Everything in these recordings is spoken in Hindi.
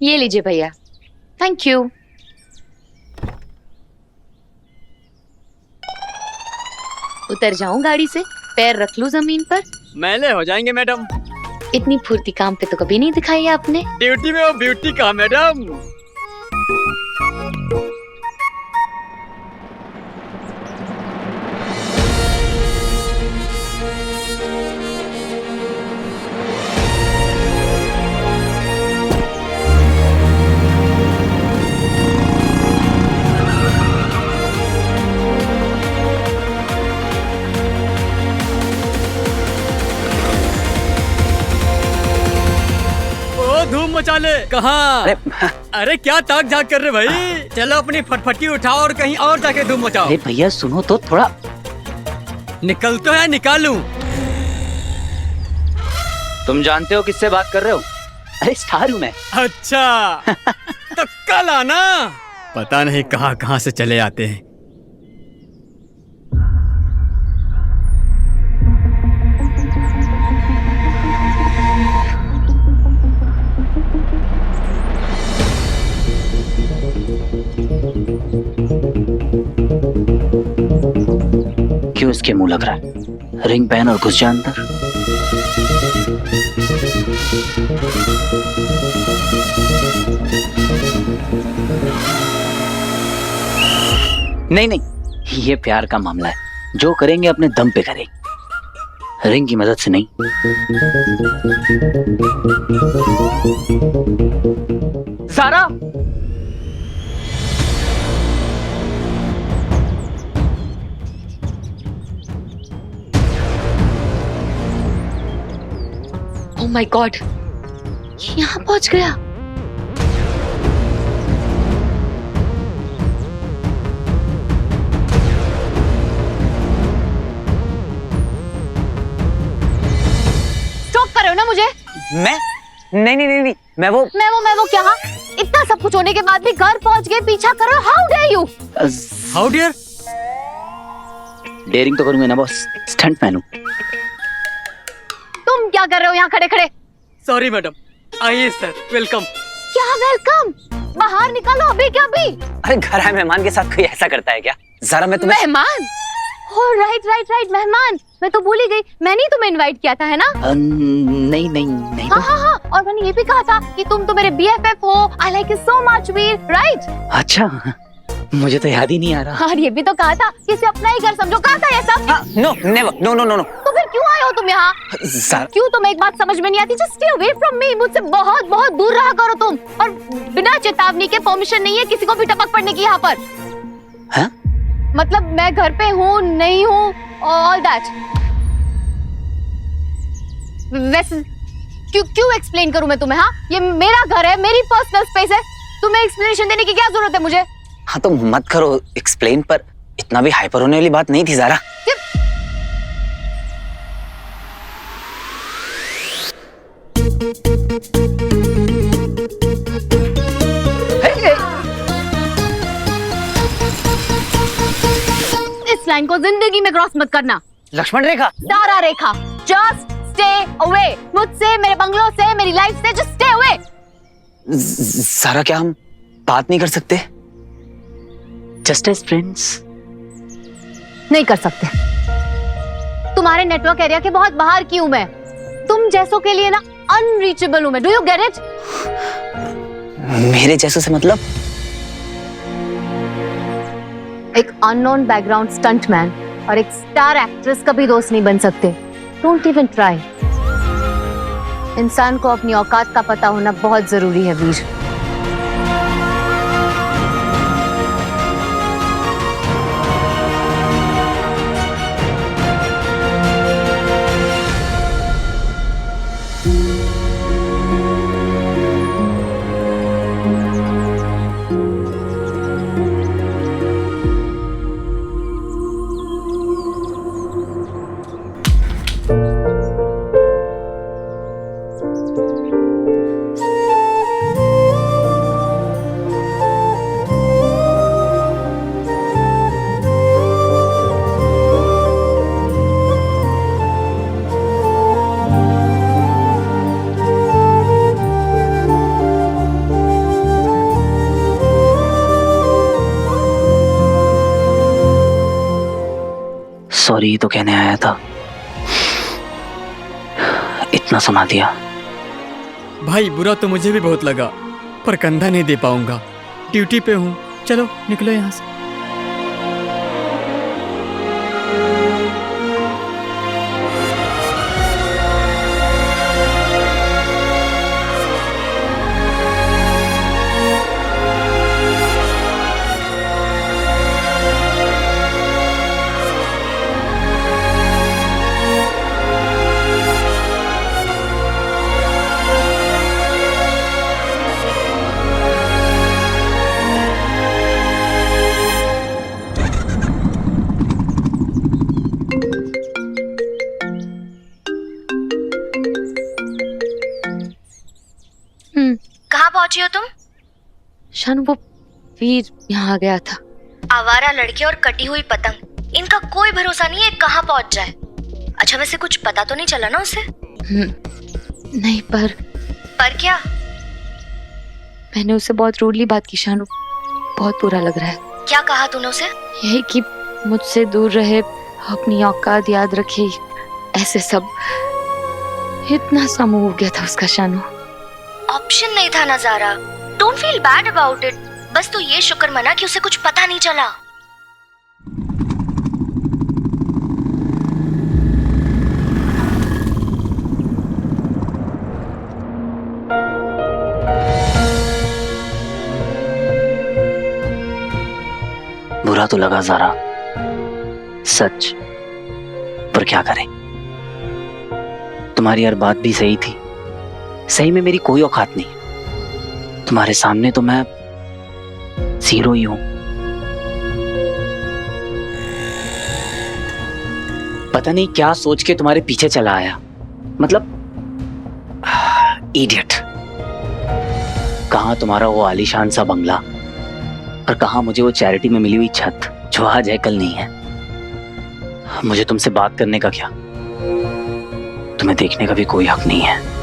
ये लीजिए भैया। Thank you. उतर जाऊं गाड़ी से? पैर रख लूं जमीन पर? मैले हो जाएंगे मैडम। इतनी फुर्ती काम पे तो कभी नहीं दिखाई आपने। ड्यूटी में वो ब्यूटी का मैडम। धूम मचा ले। कहाँ? अरे क्या ताक झाक कर रहे भाई? चलो अपनी फटफटी उठाओ और कहीं और जाके धूम मचाओ। अरे भैया सुनो तो थोड़ा। निकल तो है, निकालूं? तुम जानते हो किससे बात कर रहे हो? अरे स्टार हूँ मैं। अच्छा तो कल आना। पता नहीं कहाँ कहाँ से चले आते हैं। क्यों इसके मुंह लग रहा है? रिंग पहन और घुस जा अंदर। नहीं नहीं, ये प्यार का मामला है, जो करेंगे अपने दम पे करेंगे, रिंग की मदद से नहीं। सारा ओह माय गॉड, यहाँ पहुंच गया। स्टॉप कर रहे हो ना मुझे? मैं नहीं, मैं वो क्या? इतना सब कुछ होने के बाद भी घर पहुंच गए, पीछा कर रहे हो? How dare you? How dear? Daring तो करूंगा ना बॉस, स्टंट मैन हूं। तुम क्या कर रहे हो यहाँ खड़े खड़े? Sorry madam. आइए सर, वेलकम। क्या वेलकम? बाहर निकालो अभी क्या अभी। अरे घर आए मेहमान के साथ कोई ऐसा करता है क्या? जरा मैं तुम्हें। मेहमान? ओह राइट मेहमान। मैं तो भूल ही गई, मैंने ही तुम्हें इनवाइट किया था, है ना? नहीं हाँ, और मैंने ये भी कहा था कि तुम तो मेरे BFF हो। I like you so much Veer, right? अच्छा, मुझे तो याद ही नहीं आ रहा। और ये भी तो कहा था कि इसे अपना ही घर समझो। कहा था ये सब? No never, no. तो फिर क्यों आए हो तुम यहाँ? क्यों? तुम्हें एक बात समझ में नहीं आती? Just stay away from me. मुझसे बहुत बहुत दूर रहा करो तुम। और बिना चेतावनी के परमिशन नहीं है किसी को भी टपक पड़ने की यहाँ पर। हाँ? मतलब मैं घर पे हूँ नहीं हूँ, ऑल दैट। वैसे क्यों एक्सप्लेन करूँ मैं तुम्हें? हाँ, ये मेरा घर है, मेरी पर्सनल स्पेस है। तुम्हें एक्सप्लेनेशन देने की क्या जरूरत है मुझे? हाँ तो मत करो एक्सप्लेन, पर इतना भी हाइपर होने वाली बात नहीं थी ज़ारा। इस लाइन को जिंदगी में क्रॉस मत करना। लक्ष्मण रेखा, तारा रेखा। जस्ट स्टे अवे मुझसे, मेरे बंगलो से, मेरी लाइफ से। Just stay away. सारा क्या हम बात नहीं कर सकते? Just as friends. नहीं कर सकते। तुम्हारे नेटवर्क एरिया के बहुत बाहर की हूं मैं। तुम जैसों के लिए ना अनरीचेबल हूं मैं। Do you get it? मेरे जैसों से मतलब? एक अननोन बैकग्राउंड स्टंटमैन और एक स्टार एक्ट्रेस कभी दोस्त नहीं बन सकते। Don't even try. इंसान को अपनी औकात का पता होना बहुत जरूरी है वीर। सॉरी तो कहने आया था, इतना सुना दिया। भाई बुरा तो मुझे भी बहुत लगा, पर कंधा नहीं दे पाऊंगा, ड्यूटी पे हूँ। चलो निकलो यहाँ से। कहाँ पहुंची हो तुम? शानू, वो वीर यहाँ आ गया था। आवारा लड़के और कटी हुई पतंग, इनका कोई भरोसा नहीं है कहाँ पहुंच जाए। अच्छा वैसे कुछ पता तो नहीं चला ना उसे? नहीं, पर क्या? मैंने उससे बहुत रूडली बात की शानू, बहुत बुरा लग रहा है। क्या कहा तूने उसे? यही कि मुझसे दूर रहे, अपनी औकात याद रखे, ऐसे सब। इतना सा मुंह हो गया था उसका शानू। ऑप्शन नहीं था नजारा। Don't feel bad about it. बस तू ये शुक्र मना कि उसे कुछ पता नहीं चला। बुरा तो लगा ज़ारा, सच, पर क्या करें, तुम्हारी हर बात भी सही थी। सही में मेरी कोई औकात नहीं, तुम्हारे सामने तो मैं जीरो ही हूं। पता नहीं क्या सोच के तुम्हारे पीछे चला आया, मतलब इडियट। कहां तुम्हारा वो आलीशान सा बंगला, और कहां मुझे वो चैरिटी में मिली हुई छत जो आज है कल नहीं है। मुझे तुमसे बात करने का क्या, तुम्हें देखने का भी कोई हक नहीं है।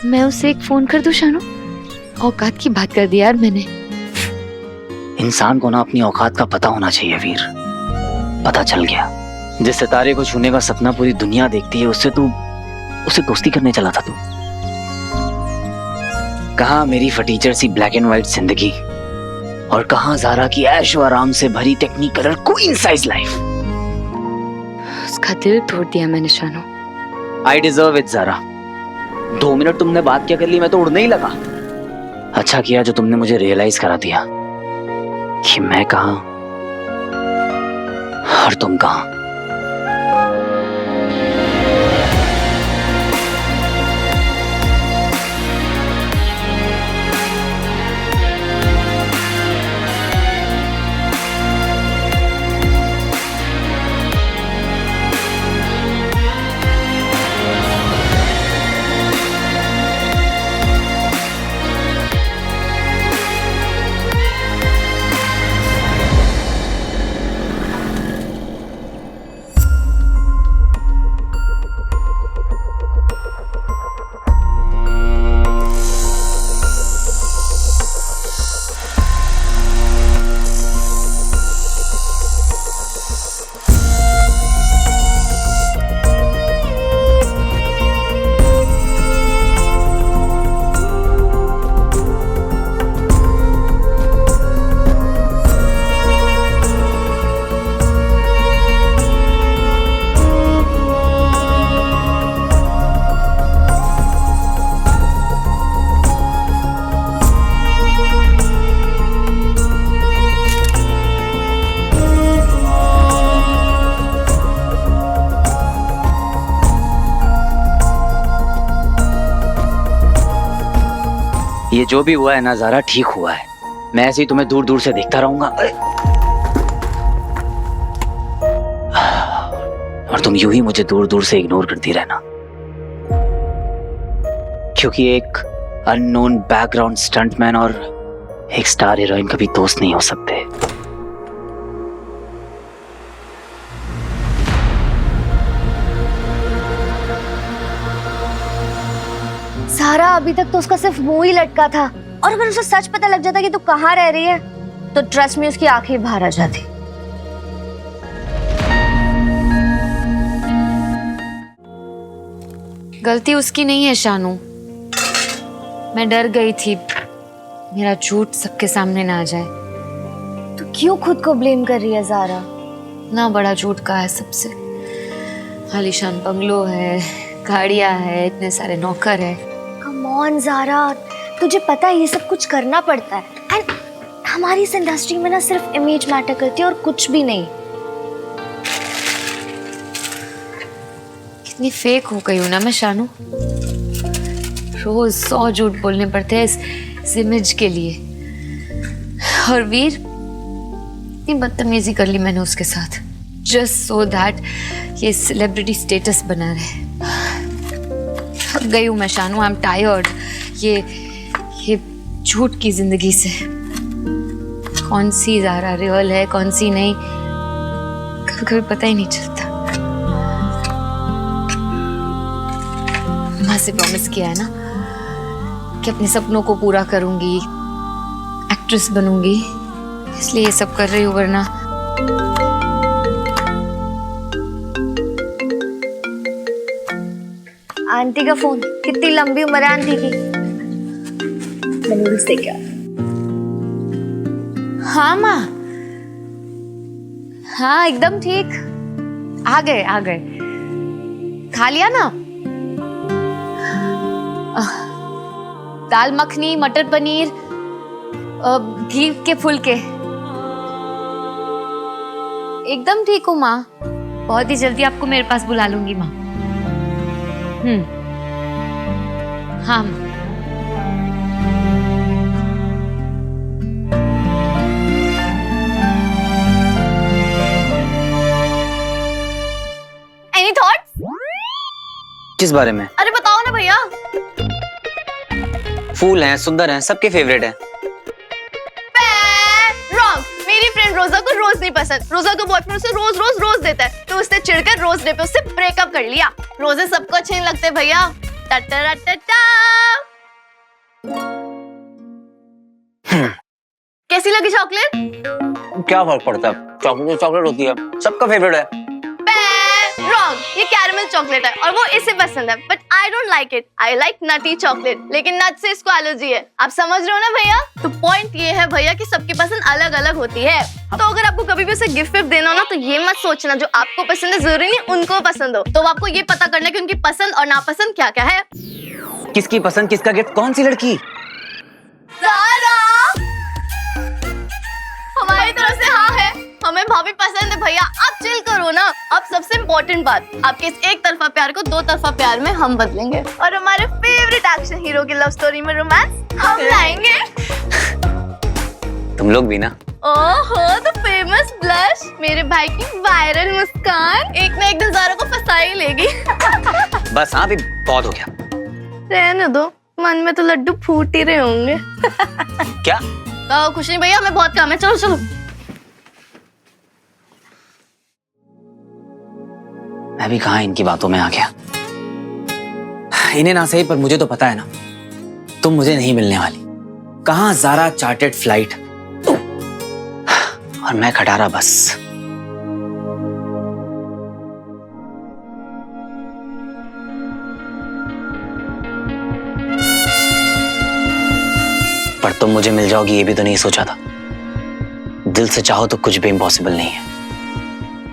मैं उसे एक फोन कर दूं शानू? औकात की बात कर दी यार मैंने। इंसान को ना अपनी औकात का पता होना चाहिए वीर। पता चल गया, जिस सितारे को छूने का सपना पूरी दुनिया देखती है, उससे दोस्ती करने चला था तू। कहां मेरी फटीचर सी ब्लैक एंड व्हाइट जिंदगी, और कहां ज़ारा की ऐशो आराम से भरी टेक्निकलर क्वीन साइज लाइफ। उसका दिल तोड़ दिया मैंने Shanu. I deserve it Zara. 2 minute तुमने बात क्या कर ली, मैं तो उड़ने ही लगा। अच्छा किया जो तुमने मुझे रियलाइज करा दिया कि मैं कहां और तुम कहां। ये जो भी हुआ है ना ज़ारा, ठीक हुआ है। मैं ऐसे ही तुम्हें दूर दूर से देखता रहूंगा, और तुम यूं ही मुझे दूर दूर से इग्नोर करती रहना, क्योंकि एक अननोन बैकग्राउंड स्टंटमैन और एक स्टार हीरोइन कभी दोस्त नहीं हो सकते। सारा अभी तक तो उसका सिर्फ मुंह ही लटका था, और अगर उसे सच पता लग जाता कि तू कहाँ रह रही है तो ट्रस्ट में उसकी आंखें बाहर आ जाती। गलती उसकी नहीं है शानू, मैं डर गई थी मेरा झूठ सबके सामने ना आ जाए। तो क्यों खुद को ब्लेम कर रही है ज़ारा? ना बड़ा झूठ कहा है सबसे, आलीशान बंगलो है, गाड़ियां है, इतने सारे नौकर है। कम ऑन ज़ारा, तुझे पता है ये सब कुछ करना पड़ता है, एंड हमारी इस इंडस्ट्री में ना सिर्फ इमेज मैटर करती है और कुछ भी नहीं। कितनी फेक हो गई हूं ना मैं शानू, रोज 100 झूठ बोलने पड़ते हैं इस इमेज के लिए। और वीर, इतनी बदतमीजी कर ली मैंने उसके साथ जस्ट सो दैट ये सेलिब्रिटी स्टेटस बना रहे। थक गई हूं मैं शानू, आई एम टायर्ड ये झूठ की जिंदगी से। कौन सी ज़ारा रियल है कौन सी नहीं, कभी कभी पता ही नहीं चलता। माँ से प्रॉमिस किया है ना कि अपने सपनों को पूरा करूंगी, एक्ट्रेस बनूंगी, इसलिए ये सब कर रही हूँ, वरना आंटी का फोन, कितनी लंबी उम्र है आंटी की। मैंने उससे क्या? हाँ माँ, हाँ एकदम ठीक, आ गए खा लिया ना? दाल मखनी, मटर पनीर, घी के फुलके, एकदम ठीक हूँ माँ। बहुत ही जल्दी आपको मेरे पास बुला लूंगी माँ। हाँ एनी थॉट्स? किस बारे में? अरे बताओ ना भैया। फूल हैं, सुंदर हैं, सबके फेवरेट हैं। रॉन्ग। मेरी फ्रेंड रोजा को रोज नहीं पसंद। रोजा का बॉयफ्रेंड उसे रोज रोज रोज देता है, तो उसने चिढ़कर रोज डे पे उससे ब्रेकअप कर लिया। रोजे सबको अच्छे नहीं लगते भैया। कैसी लगी चॉकलेट? क्या फर्क पड़ता है, चॉकलेट चॉकलेट होती है, सबका फेवरेट है। रॉन्ग, ये कैरमल चॉकलेट है और वो इसे पसंद है, but I don't like it. I like nutty chocolate, लेकिन नट से इसको एलर्जी है। आप समझ रहे हो ना भैया? तो पॉइंट ये है भैया कि सबकी पसंद अलग अलग होती है। तो अगर आपको कभी भी उसे गिफ्ट देना हो ना, तो ये मत सोचना जो आपको पसंद है जरूरी नहीं उनको पसंद हो। तो आपको ये पता करना कि उनकी पसंद और नापसंद क्या क्या है। किसकी पसंद, किसका गिफ्ट, कौन सी लड़की? हमारी तरफ से हाँ है, हमें भाभी पसंद है भैया। आप चिल करो ना। अब सबसे इम्पोर्टेंट बात, आपके इस एक तरफा प्यार को 2 तरफा प्यार में हम बदलेंगे, और हमारे फेवरेट एक्शन हीरो की लव स्टोरी में रोमांस हम लाएंगे। तुम लोग भी ना। ओहो, तो फेमस ब्लश, मेरे भाई की वायरल मुस्कान एक ना एक दिन ज़ारा को फंसा ही लेगी। बस हाँ, भी बहुत हो गया। रहने दो, मन में तो लड्डू फूट ही रहे होंगे। क्या? कुछ नहीं भैया, हमें बहुत काम है, चलो चलो। मैं भी कहाँ इनकी बातों में आ गया। इन्हें ना सही, पर मुझे तो पता है ना, तुम मुझे नहीं मिलने वाली। कहाँ ज़ारा चार्टेड फ्लाइट और मैं खटारा बस। पर तुम मुझे मिल जाओगी ये भी तो नहीं सोचा था। दिल से चाहो तो कुछ भी इम्पॉसिबल नहीं है।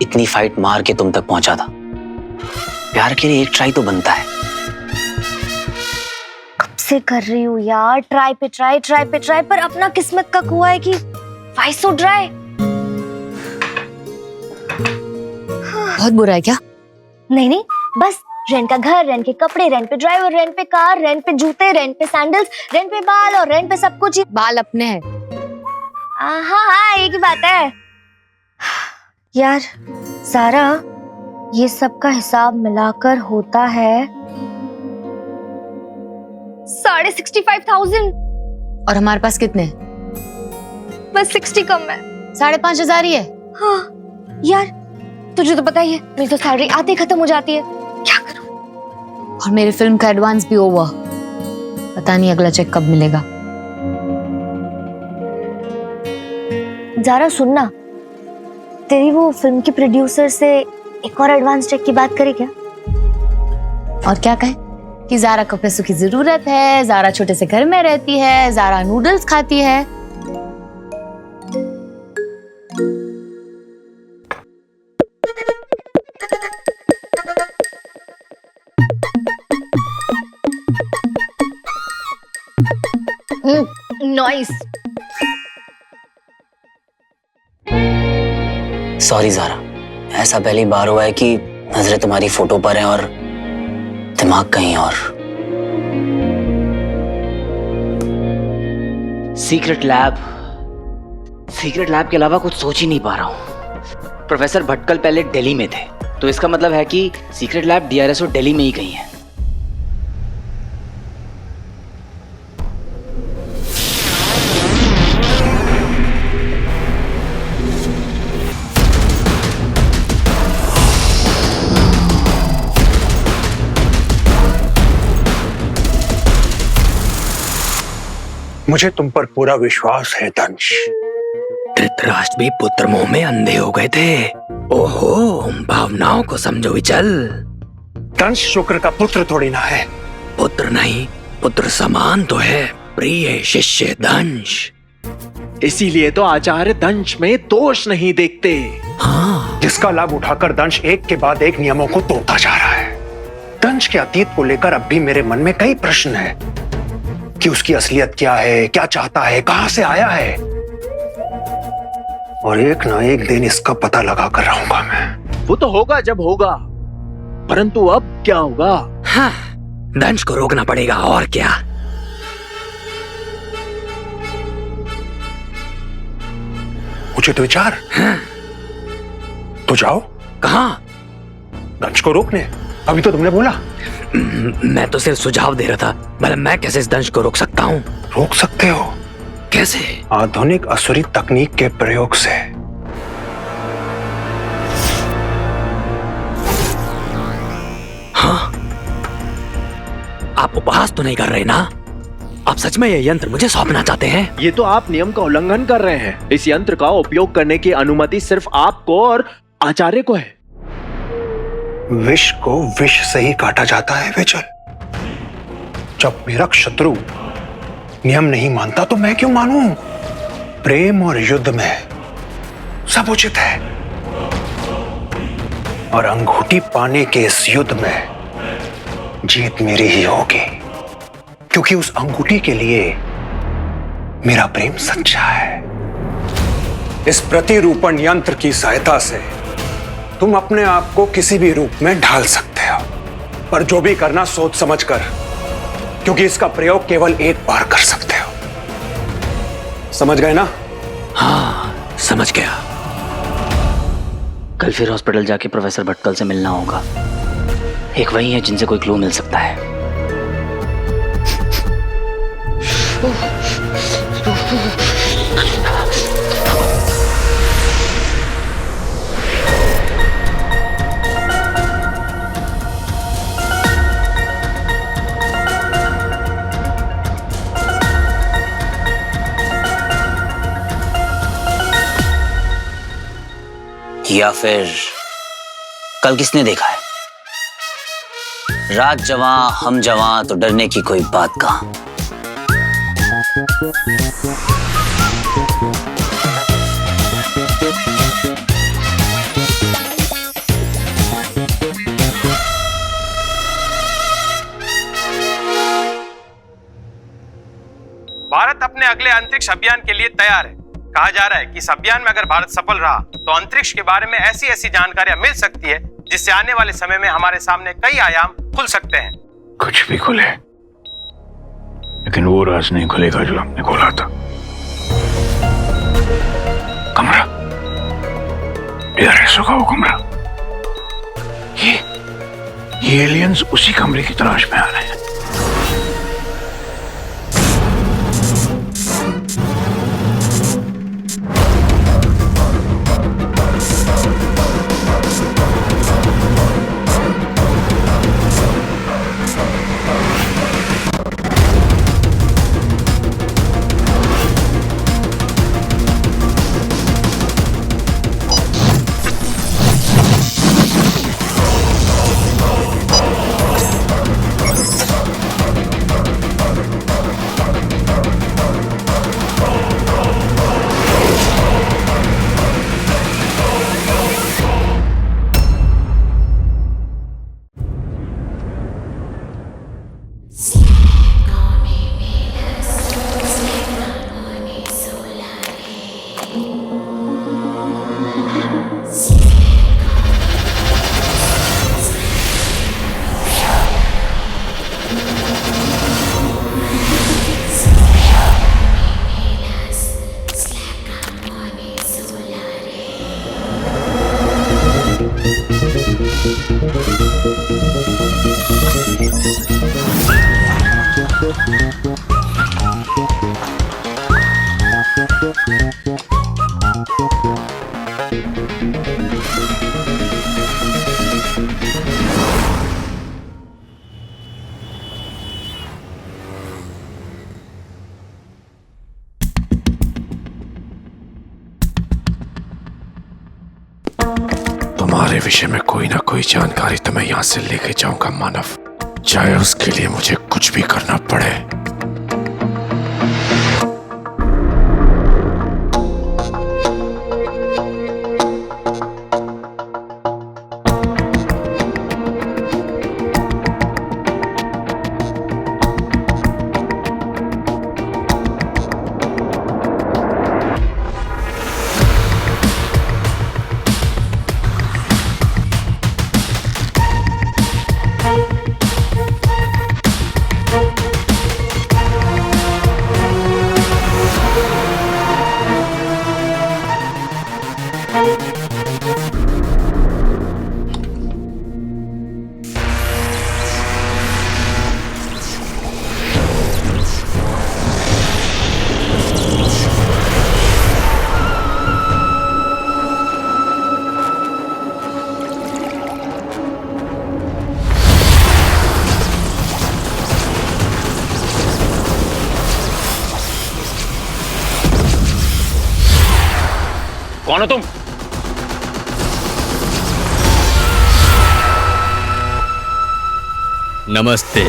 इतनी फाइट मार के तुम तक पहुंचा था। प्यार के लिए एक ट्राई तो बनता है। कब से कर रही हूँ यार, ट्राई पे ट्राई, पर अपना किस्मत का कुआ है कि वाई सो ड्राई। बहुत बुरा है क्या? नहीं, बस रेंट का घर, रेंट के कपड़े, रेंट पे ड्राइवर, रेंट पे कार, रेंट पे जूते, रेंट पे सैंडल्स, रेंट पे बाल और रेंट पे सब कुछ। बाल अपने हैं। हाँ, एक ही बात है यार। सारा, ये सब का हिसाब मिलाकर होता है 65,500। और हमारे पास कितने? बस 60 कम है। 5,500 ही है। हाँ यार, तुझे तो पता ही है, मेरी तो सैलरी आते खत्म हो जाती है, क्या करूं? और मेरी फिल्म का एडवांस भी ओवर। पता नहीं अगला चेक कब मिलेगा। ज़ारा सुनना, तेरी वो फिल्म की प्रोड्यूसर से एक और एडवांस चेक की बात करें क्या? और क्या कहे कि ज़ारा को पैसों की जरूरत है, ज़ारा छोटे से घर में रहती है, ज़ारा नूडल्स खाती है। नॉइस। सॉरी ज़ारा, ऐसा पहली बार हुआ है कि नजरें तुम्हारी फोटो पर हैं और दिमाग कहीं और। सीक्रेट लैब के अलावा कुछ सोच ही नहीं पा रहा हूँ। प्रोफेसर भटकल पहले दिल्ली में थे, तो इसका मतलब है कि सीक्रेट लैब DRSO दिल्ली में ही कहीं है। मुझे तुम पर पूरा विश्वास है दंश। धृतराष्ट्र भी पुत्र मोह में अंधे हो गए थे। ओहो, भावनाओं को समझो विचल। दंश शुक्र का पुत्र थोड़ी ना है। पुत्र नहीं, पुत्र समान तो है प्रिय शिष्य दंश। इसीलिए तो आचार्य दंश में दोष नहीं देखते। हाँ, जिसका लाभ उठाकर दंश एक के बाद एक नियमों को तोड़ता जा रहा है। दंश के अतीत को लेकर अब भी मेरे मन में कई प्रश्न हैं कि उसकी असलियत क्या है, क्या चाहता है, कहां से आया है। और एक ना एक दिन इसका पता लगा कर रहूंगा मैं। वो तो होगा जब होगा, परंतु अब क्या होगा? हाँ, दंश को रोकना पड़ेगा और क्या। मुझे तो विचार। हाँ। तो जाओ। कहाँ? दंश को रोकने। अभी तो तुमने बोला। मैं तो सिर्फ सुझाव दे रहा था। मतलब मैं कैसे इस दंश को रोक सकता हूँ? रोक सकते हो। कैसे? आधुनिक असुरी तकनीक के प्रयोग से। हाँ? आप उपहास तो नहीं कर रहे ना? आप सच में ये यंत्र मुझे सौंपना चाहते हैं? ये तो आप नियम का उल्लंघन कर रहे हैं। इस यंत्र का उपयोग करने की अनुमति सिर्फ आपको और आचार्य को है। विष को विष से ही काटा जाता है विचल। जब मेरा शत्रु नियम नहीं मानता तो मैं क्यों मानूं? प्रेम और युद्ध में सब उचित है। और अंगूठी पाने के इस युद्ध में जीत मेरी ही होगी, क्योंकि उस अंगूठी के लिए मेरा प्रेम सच्चा है। इस प्रतिरूपण यंत्र की सहायता से तुम अपने आप को किसी भी रूप में ढाल सकते हो, पर जो भी करना सोच समझ कर, क्योंकि इसका प्रयोग केवल एक बार कर सकते हो। समझ गए ना? हाँ, समझ गया। कल फिर हॉस्पिटल जाके प्रोफेसर भटकल से मिलना होगा। एक वही है जिनसे कोई क्लू मिल सकता है। या फिर कल किसने देखा है? रात जवां हम जवां तो डरने की कोई बात कहां। भारत अपने अगले अंतरिक्ष अभियान के लिए तैयार है। कहा जा रहा है कि इस अभियान में अगर भारत सफल रहा तो अंतरिक्ष के बारे में ऐसी ऐसी जानकारियां मिल सकती है जिससे आने वाले समय में हमारे सामने कई आयाम खुल सकते हैं। कुछ भी खुले, लेकिन वो राज नहीं खुलेगा जो हमने खोला था। कमरा, DRSO का वो कमरा। ये एलियंस उसी कमरे की तलाश में आ रहे हैं। तुम्हारे विषय में कोई ना कोई जानकारी तो मैं यहाँ से लेके जाऊंगा मानव, चाहे उसके लिए मुझे कुछ भी करना पड़े। कौन हो तुम? नमस्ते।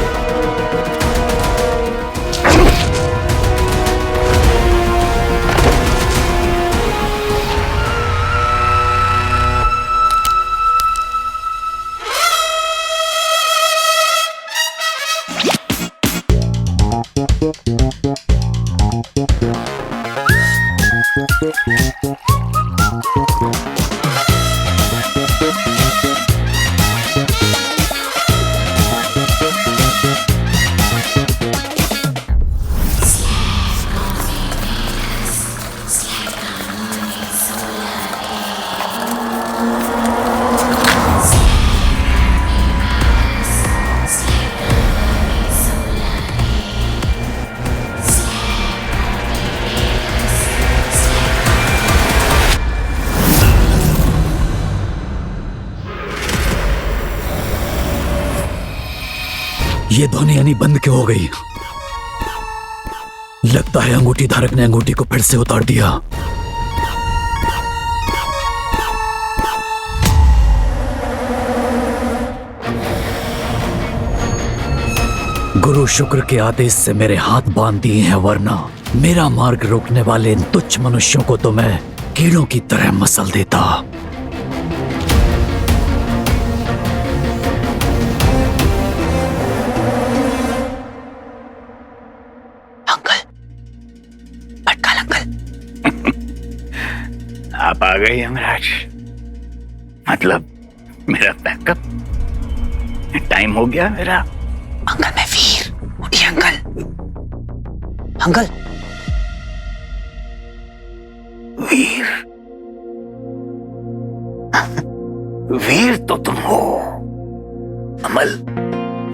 ये ध्वनि यानी बंद क्यों हो गई? लगता है अंगूठी धारक ने अंगूठी को फिर से उतार दिया। गुरु शुक्र के आदेश से मेरे हाथ बांध दिए हैं, वरना मेरा मार्ग रोकने वाले इन तुच्छ मनुष्यों को तो मैं कीड़ों की तरह मसल देता। आप आ गए यमराज, मतलब मेरा बैकअप। टाइम हो गया मेरा। अंकल मैं वीर, उठिए अंकल। अंकल वीर? वीर तो तुम हो अमल,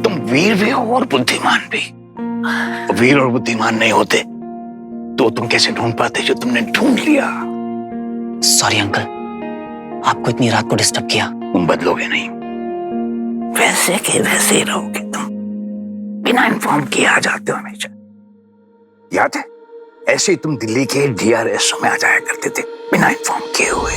तुम वीर भी हो और बुद्धिमान भी। वीर और बुद्धिमान नहीं होते तो तुम कैसे ढूंढ पाते जो तुमने ढूंढ लिया। सॉरी अंकल, आपको इतनी रात को डिस्टर्ब किया। तुम बदलोगे नहीं, वैसे के वैसे ही रहोगे तुम। बिना इन्फॉर्म किए आ जाते हो हमेशा। याद है ऐसे ही तुम दिल्ली के DRSO में आ जाया करते थे बिना इन्फॉर्म किए हुए।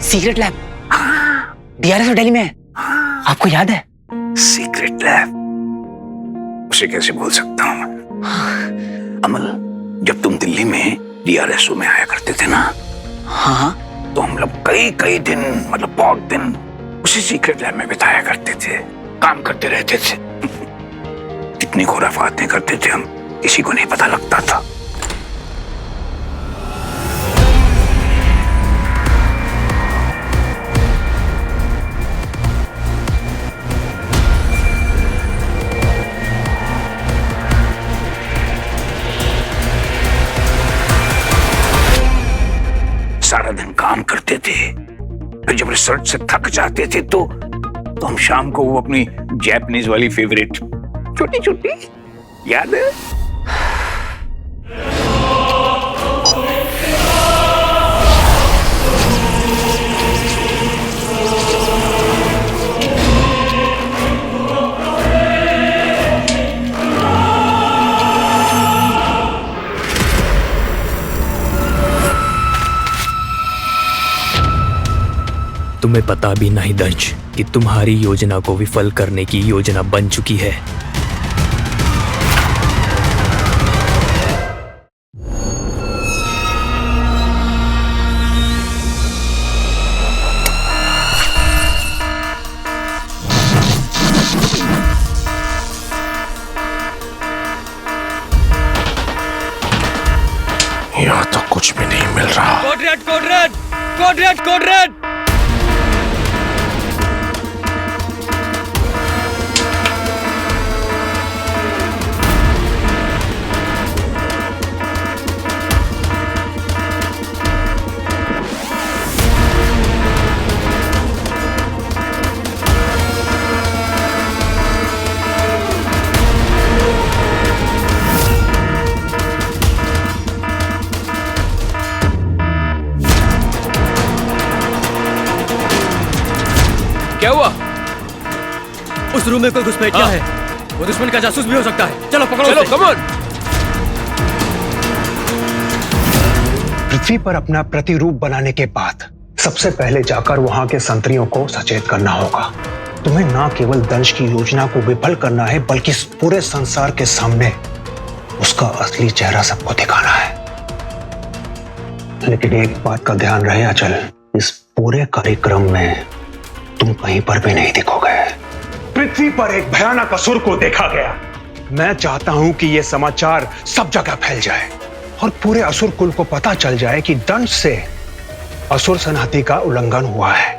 सीक्रेट लैब DRSO दिल्ली में है, आपको याद है? सीक्रेट लैब, उसे कैसे भूल सकता हूं मैं। अमल, जब तुम दिल्ली में DRSO में आया करते थे ना, हाँ, तो हम लोग कई दिन, मतलब बहुत दिन उसी सीक्रेट लैब में बिताया करते थे, काम करते रहते थे। कितनी खुराफातें करते थे हम, किसी को नहीं पता लगता था। सारा दिन काम करते थे, फिर जब रिसर्च से थक जाते थे तो हम शाम को वो अपनी जापानीज वाली फेवरेट छोटी छोटी, याद है? तुम्हें पता भी नहीं दंश कि तुम्हारी योजना को विफल करने की योजना बन चुकी है। यहाँ तो कुछ भी नहीं मिल रहा। Code red, code red, code red, code red. क्या हुआ? उस रूम में कोई घुसपैठिया है। वो दुश्मन का जासूस भी हो सकता है। चलो पकड़ो, चलो कम ऑन। पृथ्वी पर अपना प्रतिरूप बनाने के बाद सबसे पहले जाकर वहां के संतरियों को सचेत करना होगा। तुम्हें ना केवल दंश की योजना को विफल करना है, बल्कि इस पूरे संसार के सामने उसका असली चेहरा सबको दिखाना है। लेकिन एक बात का ध्यान रहे अचल, इस पूरे कार्यक्रम में तुम कहीं पर भी नहीं दिखोगे। पृथ्वी पर एक भयानक असुर को देखा गया। मैं चाहता हूं कि यह समाचार सब जगह फैल जाए और पूरे असुर कुल को पता चल जाए कि दंश से असुर संहति का उल्लंघन हुआ है।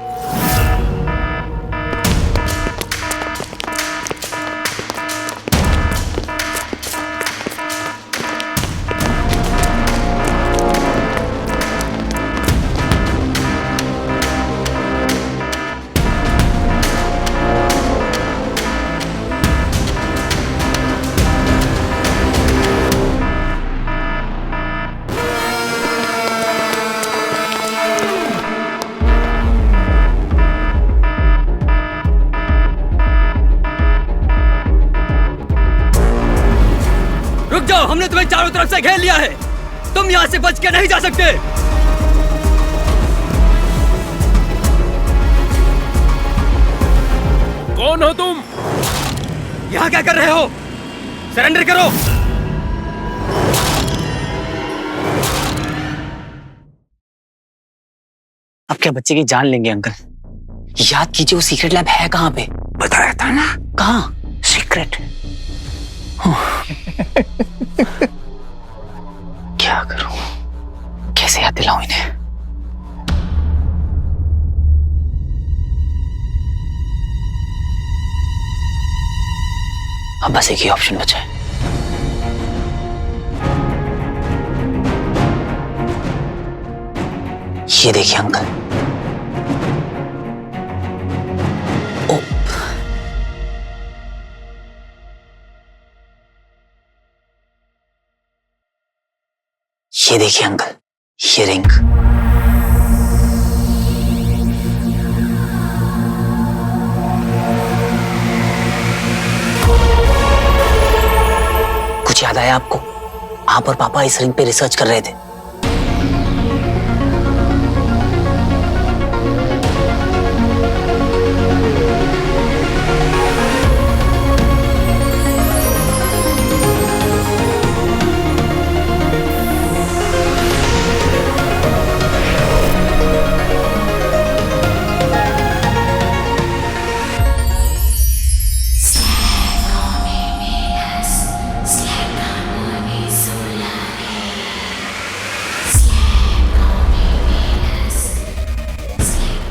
हमने तुम्हें चारों तरफ से घेर लिया है। तुम यहाँ से बच के नहीं जा सकते। कौन हो तुम? यहाँ क्या कर रहे हो? सरेंडर करो। अब क्या बच्चे की जान लेंगे अंकल? याद कीजिए वो सीक्रेट लैब है कहाँ पे? बताया था ना। कहाँ? सीक्रेट। क्या करूं? कैसे याद दिलाऊं इन्हें? अब बस एक ही ऑप्शन बचा है। ये देखिए अंकल। ओ, ये देखिए अंकल, ये रिंग। कुछ याद आया आपको? आप और पापा इस रिंग पे रिसर्च कर रहे थे।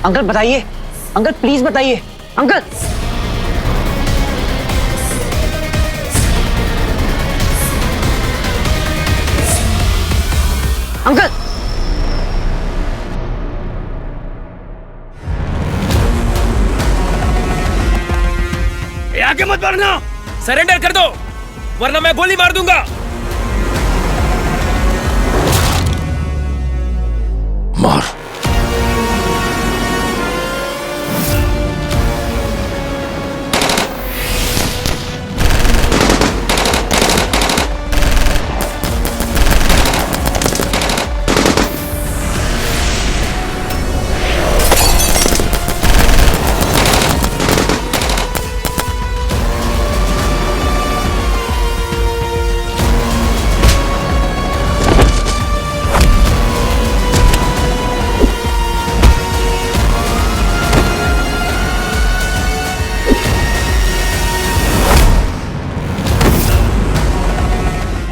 अंकल बताइए, अंकल प्लीज बताइए, अंकल। अंकल आगे मत बढ़ना, सरेंडर कर दो वरना मैं गोली मार दूंगा। मार।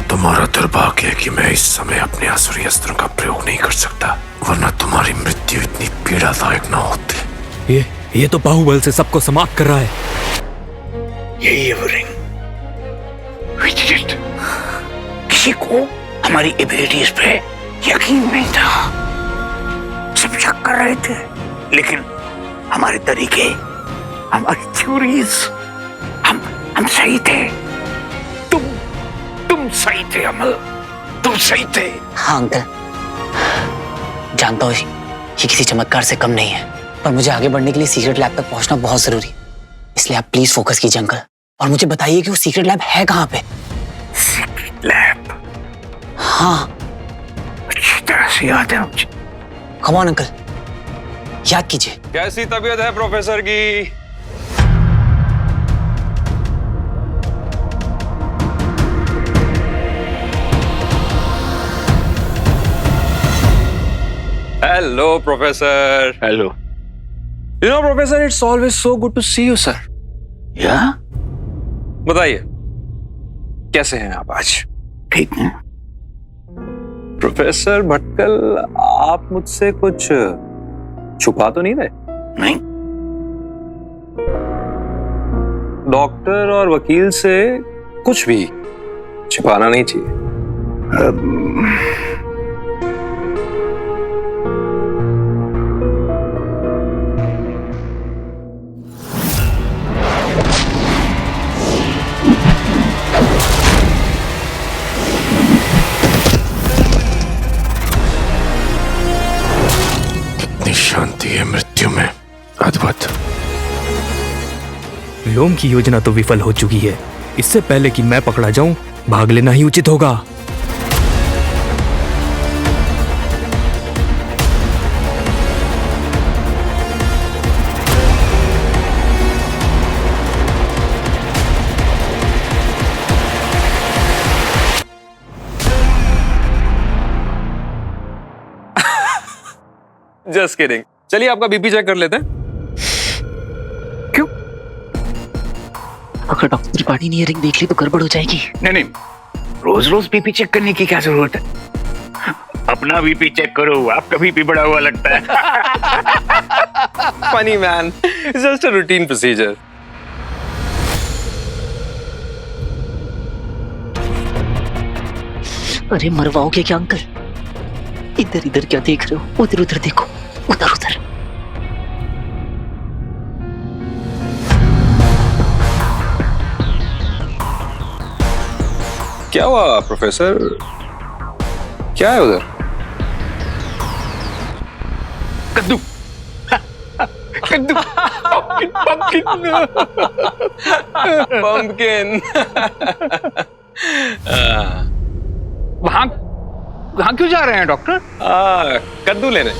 तुम्हारा दुर्भाग्य है कि मैं इस समय अपने आसुरी अस्त्रों का प्रयोग नहीं कर सकता, वरना तुम्हारी मृत्यु इतनी पीड़ादायक न होती। ये तो बाहुबल से सबको समाप्त कर रहा है। यही है वो रिंग। विचित्र, किसी को हमारी एबिलिटीज पे यकीन नहीं था, सब शक कर रहे थे, लेकिन हमारे तरीके, हमारी थ्योरीज, हम सही थे। तुम सही थे अमल, तुम सही थे। हाँ अंकल, जानता हूँ ये किसी चमत्कार से कम नहीं है, पर मुझे आगे बढ़ने के लिए सीक्रेट लैब तक पहुंचना बहुत जरूरी है। इसलिए आप प्लीज फोकस कीजिए अंकल, और मुझे बताइए कि वो सीक्रेट लैब है कहाँ पे। Secret lab? हाँ, अच्छी तरह से याद है मुझे। कम ऑन अंकल, याद कीजिए। कैसी तबीयत है प्रोफेसर की? Hello, Professor. Hello. You know, Professor, it's always so good to see you, sir. या? बताइए, कैसे हैं आप आज? ठीक है। प्रोफेसर भटकल, आप मुझसे कुछ छुपा तो नहीं रहे? नहीं। डॉक्टर और वकील से कुछ भी छुपाना नहीं चाहिए। शांति है मृत्यु में, अद्भुत। लोम की योजना तो विफल हो चुकी है, इससे पहले कि मैं पकड़ा जाऊं भाग लेना ही उचित होगा। Just kidding. चलिए आपका बीपी चेक कर लेते हैं। क्यों? अगर डॉक्टर त्रिपाठी ने ये रिंग देख ली तो गड़बड़ हो जाएगी। नहीं, रोज रोज बीपी चेक करने की क्या जरूरत है? अपना बीपी चेक करो, आपका बीपी बढ़ा हुआ लगता है। Funny man, it's just a routine procedure. अरे मरवाओगे क्या अंकल? इधर इधर क्या देख रहे हो? उधर उधर देखो, उधर उधर। क्या हुआ प्रोफेसर? क्या है उधर? कद्दू। कद्दू। पंपकिन। वहां क्यों जा रहे हैं डॉक्टर? कद्दू लेने।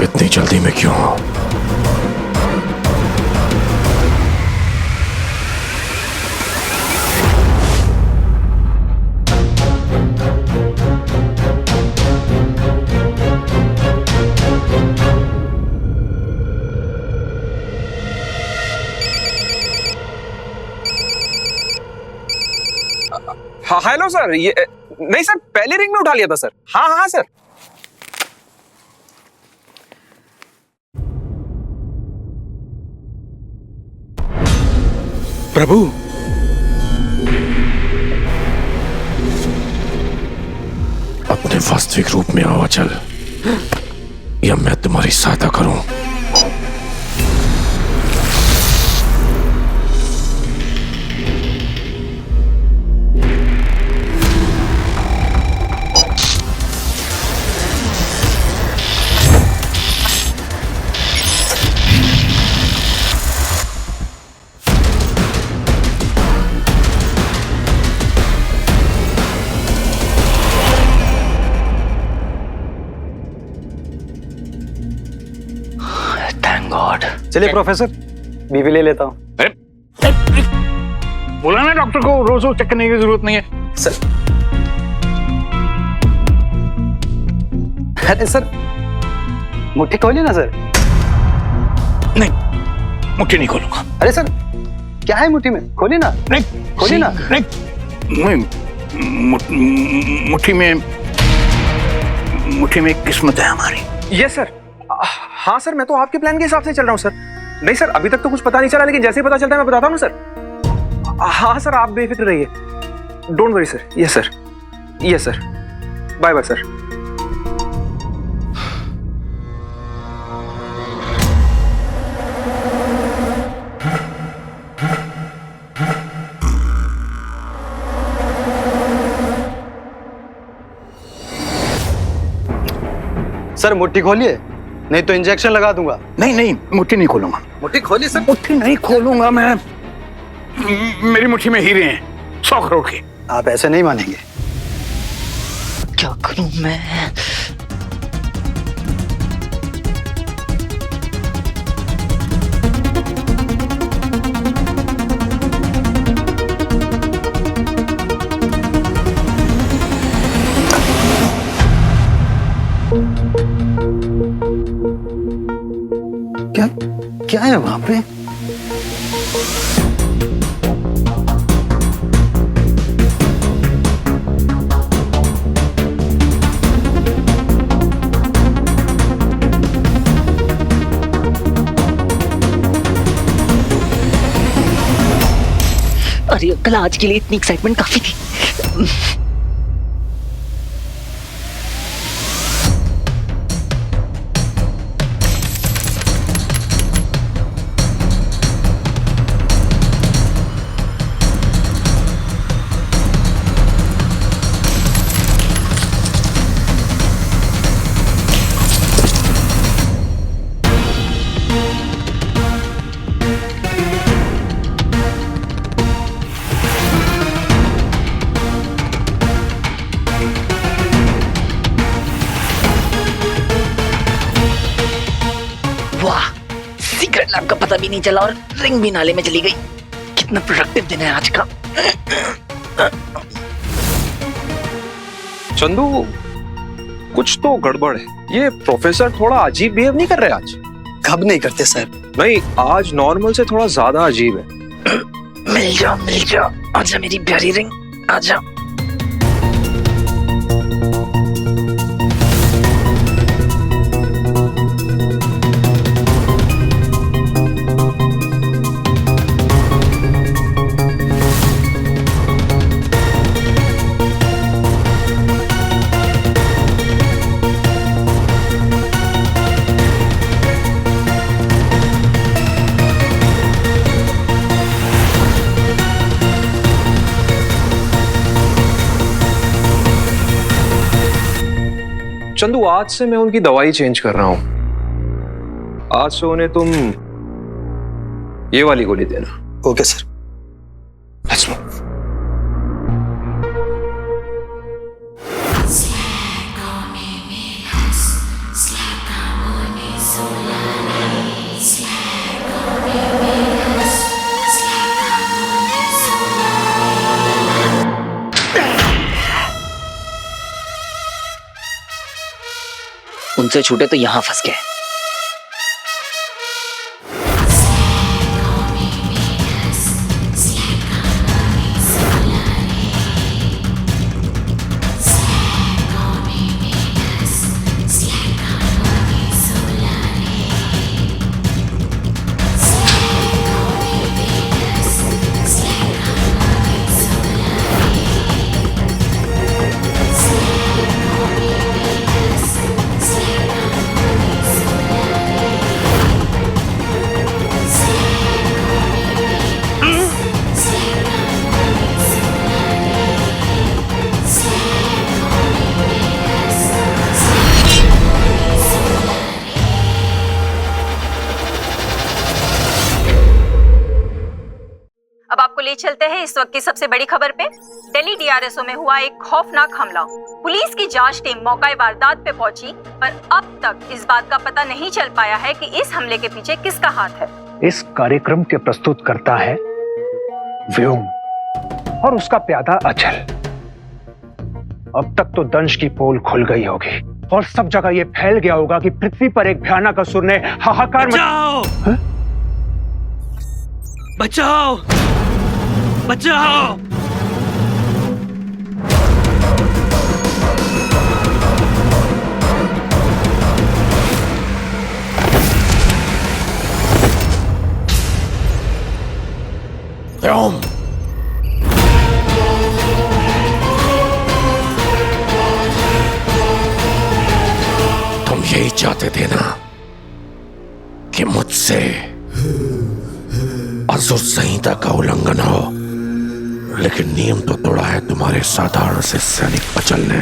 इतनी जल्दी में क्यों हो? हूँ सर। ये नहीं सर, पहले रिंग में उठा लिया था सर। हाँ हाँ सर। प्रभु, अपने वास्तविक रूप में आओ अचल, या मैं तुम्हारी सहायता करूं। Thank God. चलिए प्रोफेसर, बीवी ले लेता हूँ। बोला ना डॉक्टर को रोज रोज चेक करने की जरूरत नहीं है। सर, अरे सर, मुट्ठी खोलिए ना सर। नहीं, मुट्ठी नहीं खोलूंगा। अरे सर, क्या है मुट्ठी में? खोलिए ना। नहीं खोलिए ना। नहीं, मुट्ठी में एक किस्मत है हमारी। Yes sir. हाँ सर, मैं तो आपके प्लान के हिसाब से चल रहा हूँ सर। नहीं सर, अभी तक तो कुछ पता नहीं चला, लेकिन जैसे ही पता चलता है मैं बताता हूँ सर। हाँ सर, आप बेफिक्र रहिए। Don't worry sir. Yes sir, yes sir. Bye bye sir. Sir मुट्ठी खोलिए, नहीं तो इंजेक्शन लगा दूंगा। नहीं नहीं, मुट्ठी नहीं खोलूंगा। मुट्ठी खोलिए सर। मुट्ठी नहीं खोलूंगा मैं। मेरी मुट्ठी में हीरे हैं 100 करोड़ के। आप ऐसे नहीं मानेंगे। क्या करूं मैं? क्या है वहां पे? अरे कल आज के लिए इतनी एक्साइटमेंट काफी थी। वाह, सीक्रेट लैब का पता भी नहीं चला और रिंग भी नाले में चली गई। कितना प्रोडक्टिव दिन है आज का। चंदू, कुछ तो गड़बड़ है। ये प्रोफेसर थोड़ा अजीब बिहेव नहीं कर रहे आज? कब नहीं करते सर? नहीं, आज नॉर्मल से थोड़ा ज्यादा अजीब है। मिल जा, आजा मेरी प्यारी रिंग, आजा। चंदू, आज से मैं उनकी दवाई चेंज कर रहा हूं। आज से उन्हें तुम ये वाली गोली देना। Okay sir. Let's move. उनसे छूटे तो यहां फंस गए। चलते हैं इस वक्त की सबसे बड़ी खबर पे। दिल्ली डीआरएसओ में हुआ एक खौफनाक हमला। पुलिस की जांच टीम मौका वारदात पे पहुंची, पर अब तक इस बात का पता नहीं चल पाया है कि इस हमले के पीछे किसका हाथ है। इस कार्यक्रम के प्रस्तुत करता है व्योम और उसका प्यादा अचल। अब तक तो दंश की पोल खुल गई होगी और सब जगह ये फैल गया होगा कि पृथ्वी पर एक भयानक असुर ने हाहाकार बचाओ! बचाओ! बचाओ! व्योम, तुम यही चाहते थे ना कि मुझसे असुर संहिता का उल्लंघन हो, लेकिन नियम तो तोड़ा है तुम्हारे साधारण से सैनिक अचल ने।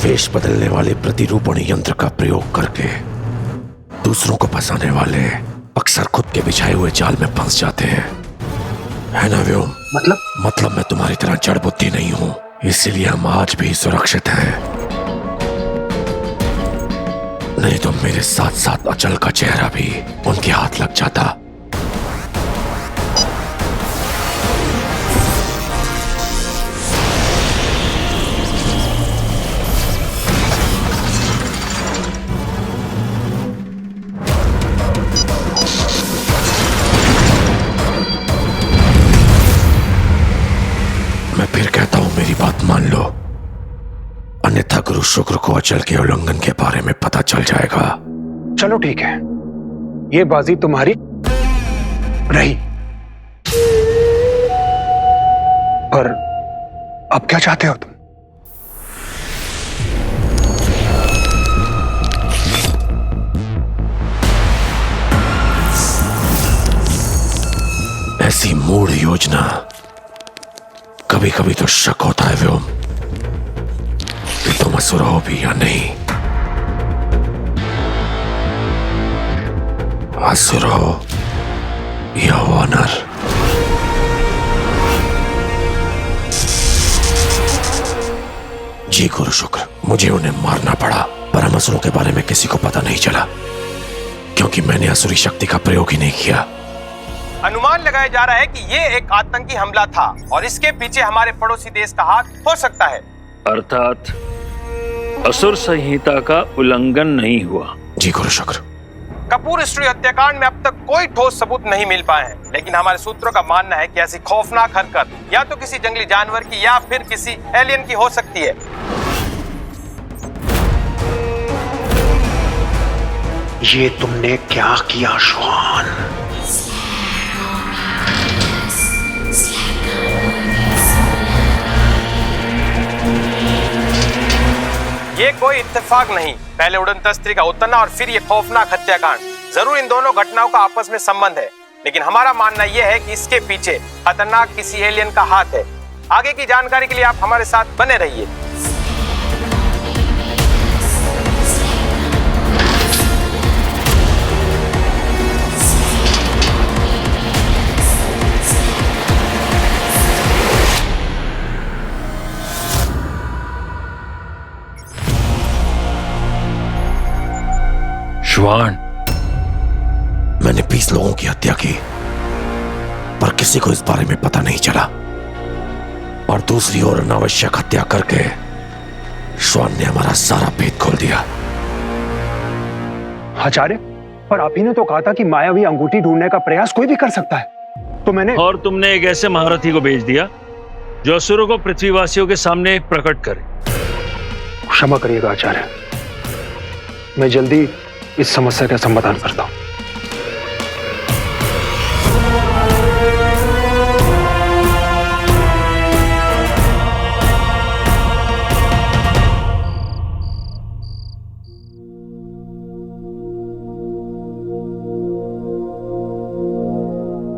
वेश बदलने वाले प्रतिरूपण यंत्र का प्रयोग करके दूसरों को फंसाने वाले अक्सर खुद के बिछाए हुए जाल में फंस जाते हैं, है ना व्योम? मतलब मैं तुम्हारी तरह जड़ बुद्धि नहीं हूं, इसीलिए हम आज भी सुरक्षित हैं। नहीं तो मेरे साथ साथ अचल का चेहरा भी उनके हाथ लग जाता। मैं फिर कहता हूं, मेरी बात मान लो, अन्यथा गुरु शुक्र को अचल के उल्लंघन के बारे में पता चल जाएगा। चलो ठीक है, ये बाजी तुम्हारी रही, पर अब क्या चाहते हो तुम? ऐसी मूढ़ योजना कभी कभी तो शक होता है व्योम कि तुम असुर हो भी या नहीं। असुर हो या वानर। जी गुरु शुक्र, मुझे उन्हें मारना पड़ा, पर हम असुरों के बारे में किसी को पता नहीं चला, क्योंकि मैंने असुरी शक्ति का प्रयोग ही नहीं किया। अनुमान लगाया जा रहा है कि ये एक आतंकी हमला था और इसके पीछे हमारे पड़ोसी देश का हाथ हो सकता है। अर्थात असुर संहिता का उल्लंघन नहीं हुआ। जी गुरु शुक्र। कपूर स्ट्री हत्याकांड में अब तक कोई ठोस सबूत नहीं मिल पाए हैं, लेकिन हमारे सूत्रों का मानना है कि ऐसी खौफनाक हरकत या तो किसी जंगली जानवर की या फिर किसी एलियन की हो सकती है। ये तुमने क्या किया श्वान? ये कोई इत्तेफाक नहीं, पहले उड़न तस्त्री का उतना और फिर ये खौफनाक हत्याकांड। जरूर इन दोनों घटनाओं का आपस में संबंध है, लेकिन हमारा मानना यह है कि इसके पीछे खतरनाक किसी एलियन का हाथ है। आगे की जानकारी के लिए आप हमारे साथ बने रहिए। श्वान, मैंने 20 लोगों की हत्या की, पर किसी को इस बारे में पता नहीं चला, और दूसरी ओर अनावश्यक हत्या करके श्वान ने हमारा सारा भेद खोल दिया। आचार्य, पर आप ही ने तो कहा था कि मायावी अंगूठी ढूंढने का प्रयास कोई भी कर सकता है, तो मैंने। और तुमने एक ऐसे महारथी को भेज दिया जो असुरों को पृथ्वीवासियों के सामने प्रकट करे। क्षमा करिएगा आचार्य, मैं जल्दी इस समस्या का समाधान करता हूं।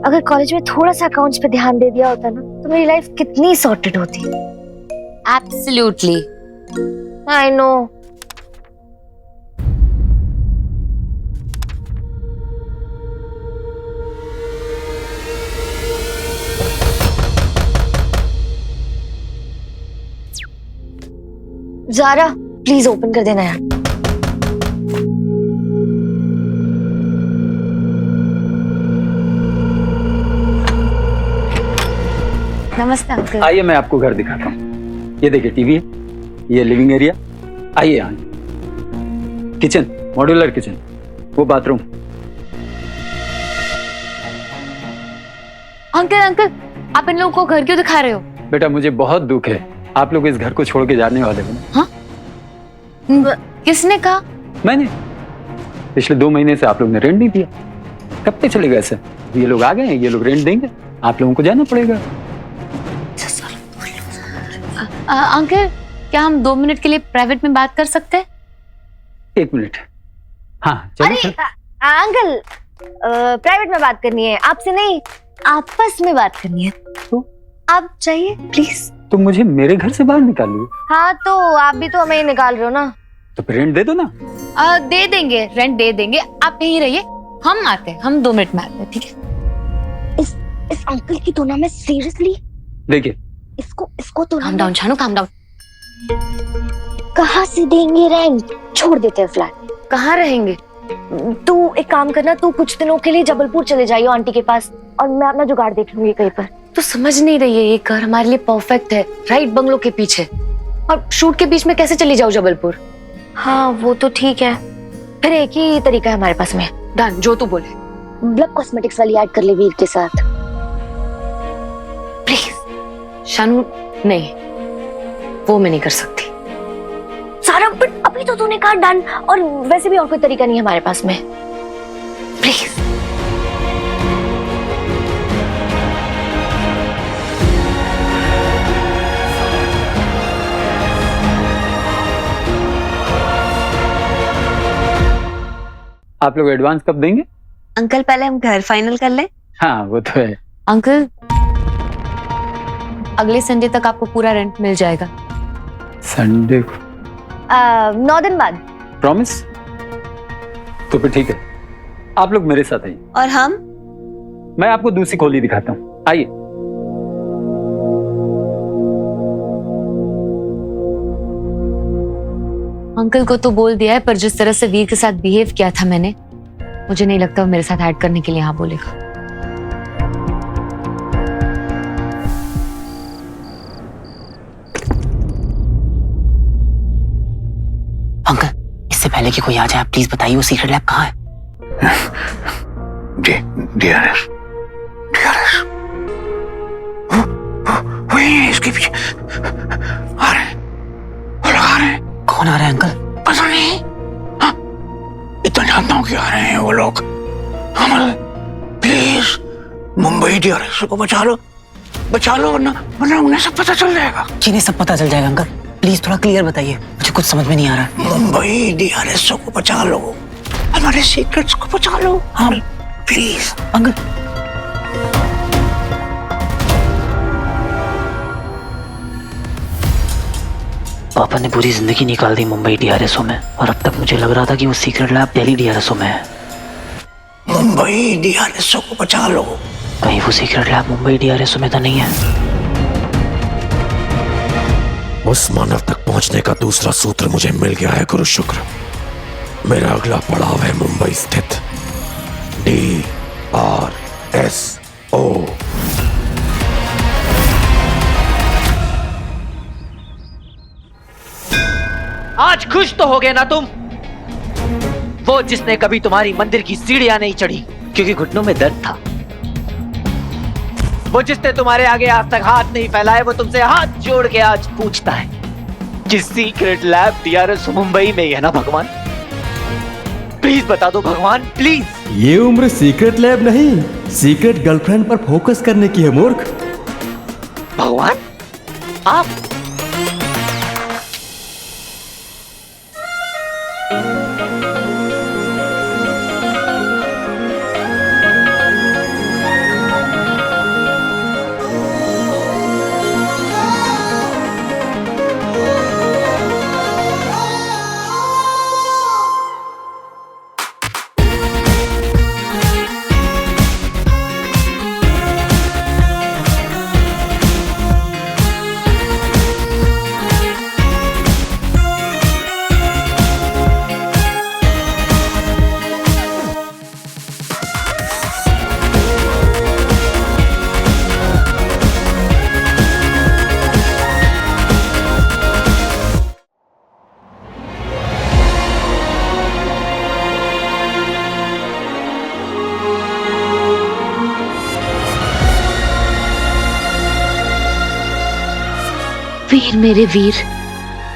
अगर कॉलेज में थोड़ा सा अकाउंट्स पे ध्यान दे दिया होता ना, तो मेरी लाइफ कितनी सॉर्टेड होती। Absolutely. I know. Zara please open कर देना यार। नमस्ते अंकल। आइए मैं आपको घर दिखाता हूँ। ये देखिए टीवी है, ये लिविंग एरिया। आइए यहाँ, किचन, मॉड्यूलर किचन, वो बाथरूम। अंकल अंकल, आप इन लोगों को घर क्यों दिखा रहे हो? बेटा मुझे बहुत दुख है, आप लोग इस घर को छोड़ के जाने वाले हो ना। हाँ? किसने कहा? मैंने। पिछले 2 महीने से आप लोग ने रेंट नहीं दिया। कब तक चलेगा ऐसे? ये लोग आ गए हैं, ये लोग रेंट देंगे, आप लोगों को जाना पड़ेगा। अंकल क्या हम 2 मिनट के लिए प्राइवेट में बात कर सकते हैं? 1 मिनट। हाँ चलो। अरे अंकल प्राइवेट में बात करनी है, आपसे नहीं, आपस में बात करनी है। तो आप चाहिए प्लीज। तुम मुझे मेरे घर से बाहर निकाल लो। हाँ तो आप भी तो हमें ही निकाल रहे हो ना। तो फिर रेंट दे दो ना। दे देंगे, रेंट दे देंगे, आप यहीं रहिए, हम आते हैं, हम 2 मिनट में आते हैं, ठीक है? इस अंकल की तुलना में सीरियसली देखिए इसको तो calm down Shanu, calm down. कहाँ से देंगे रेंट? छोड़ देते हैं फ्लैट। कहाँ रहेंगे? तू एक काम करना, तू कुछ दिनों के लिए जबलपुर चले जाइयो आंटी के पास, और मैं अपना जुगाड़ देख लूंगी कहीं पर। तो समझ नहीं रही है, ये घर हमारे लिए परफेक्ट है, राइट बंगलो के पीछे, और शूट के बीच में कैसे चली जाओ जबलपुर? हाँ वो तो ठीक है, फिर एक ही तरीका है हमारे पास में। डन, जो तू बोले। ब्लब कॉस्मेटिक्स वाली ऐड कर ले वीर के साथ प्लीज। शानू नहीं, वो मैं नहीं कर सकती। सारा बट अभी तो तूने कहा डन, और वैसे भी और कोई तरीका नहीं है हमारे पास में। प्लीज। आप लोग एडवांस कब देंगे? अंकल पहले हम घर फाइनल कर लें। हाँ वो तो है। अंकल अगले संडे तक आपको पूरा रेंट मिल जाएगा। संडे को? 9 दिन बाद। प्रॉमिस? तो फिर ठीक है, आप लोग मेरे साथ आइए। और हम? मैं आपको दूसरी खोली दिखाता हूँ, आइए। अंकल को तो बोल दिया है, पर जिस तरह से वीर के साथ बिहेव किया था मैंने, मुझे नहीं लगता वो मेरे साथ ऐड करने के लिए हाँ बोलेगा। अंकल इससे पहले कि कोई आ जाए, आप प्लीज बताइए वो सीक्रेट लैब कहाँ है? डीआरएस वही है, इसके पीछे आ रहे हैं, वो लोग आ रहे हैं। कौन आ रहा है अंकल? पता नहीं, हाँ इतना जानता हूँ कि आ रहे हैं वो लोग। अमल प्लीज मुंबई डीआरएस को बचा लो वरना उन्हें सब पता चल जाएगा। किन्हें सब पता चल जाएगा अंकल? प्लीज थोड़ा क्लियर बताइए, मुझे कुछ समझ में नहीं आ रहा है। मुंबई डीआरएस को बचा लो, हमारे सीक्रेट्स को बचा लो। हाँ प्लीज अंकल। पापा ने पूरी जिंदगी निकाल दी मुंबई डीआरएसओ में, और अब तक मुझे लग रहा था कि वो सीक्रेट लैब दिल्ली डीआरएसओ में है। मुंबई डीआरएसओ को बचा लो। कहीं वो सीक्रेट लैब मुंबई डीआरएसओ में तो नहीं है? उस मानव तक पहुंचने का दूसरा सूत्र मुझे मिल गया है गुरु शुक्र। मेरा अगला पड़ाव है मुंबई स्थित DRSO। आज खुश तो हो गए ना तुम? वो जिसने कभी तुम्हारी मंदिर की सीढ़ियां नहीं चढ़ी क्योंकि घुटनों में दर्द था, वो जिसने तुम्हारे आगे आज तक हाथ नहीं फैलाए, वो तुमसे हाथ जोड़ के आज पूछता है कि सीक्रेट लैब डीआरएस मुंबई में ही है ना भगवान? प्लीज बता दो भगवान, प्लीज। ये उम्र सीक्रेट लैब नहीं, सीक्रेट गर्लफ्रेंड पर फोकस करने की है मूर्ख। भगवान आप वीर मेरे वीर,